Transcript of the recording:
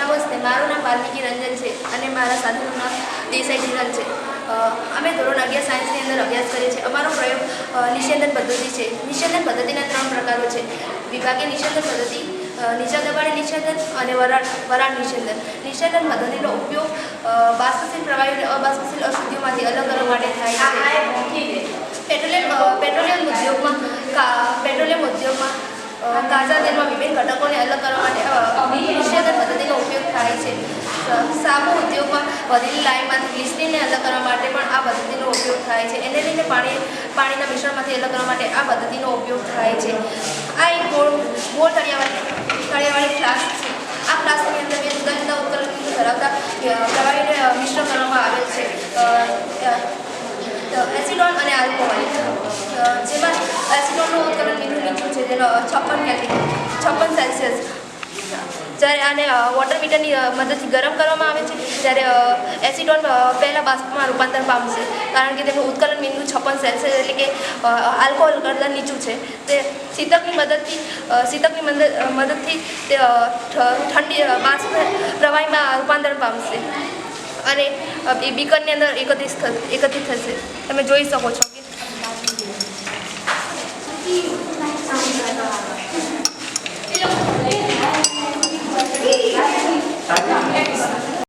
નમસ્તે, મારું નામ વાલ્મીકી રંજન છે અને મારા સાથીનું નામ દેસાઈ જીનલ છે. અમે ધોરણ 11 સાયન્સની અંદર અભ્યાસ કરીએ છીએ. અમારો પ્રયોગ નિષેધન પદ્ધતિ છે. નિષેધન પદ્ધતિના 3 પ્રકારો છે: વિભાગીય નિષેધન પદ્ધતિ, નીચા દબાણે નિષેધન અને વરાળ નિષેધન. નિષેધન પદ્ધતિનો ઉપયોગ બાષ્પશીલ પ્રવાહી અને અબાષ્પશીલ અશુદ્ધિઓમાંથી અલગ કરવા માટે થાય છે. પેટ્રોલિયમ ઉદ્યોગમાં કાચા તેલમાં વિભિન્ન ઘટકોને અલગ કરવા માટે નિષેધન પદ્ધતિનો ઉપયોગ થાય છે. સાબુ ઉદ્યોગમાં વધેલી લાઈનમાંથી ગ્લિસરીનને અલગ કરવા માટે પણ આ પદ્ધતિનો ઉપયોગ થાય છે. એને લઈને પાણીના મિશ્રણમાંથી અલગ કરવા માટે આ પદ્ધતિનો ઉપયોગ થાય છે. આ એક ગોળ તળિયાવાળી ફ્લાસ્ક છે. આ ફ્લાસ્કની અંદર બે જુદા જુદા ઉપકરણ ધરાવતા પ્રવાહીને મિશ્ર કરવામાં આવેલ છે: એસિડોન અને આલ્કોહોલ. જેમાં એસિડોનનું ઉત્કલન બિંદુ નીચું છે, જેનો 56 સેલ્સિયસ. જ્યારે આને વોટર મીટરની મદદથી ગરમ કરવામાં આવે છે, ત્યારે એસિડોન પહેલાં બાષ્પમાં રૂપાંતર પામશે, કારણ કે તેનું ઉત્કલન બિંદુ 56 સેલ્સિયસ એટલે કે આલ્કોહોલ કરતાં નીચું છે. તે શીતકની મદદથી તે ઠંડી બાષ્પ પ્રવાહીમાં રૂપાંતર પામશે અને એ બીકરની અંદર એકત્રિત થશે. તમે જોઈ શકો છો.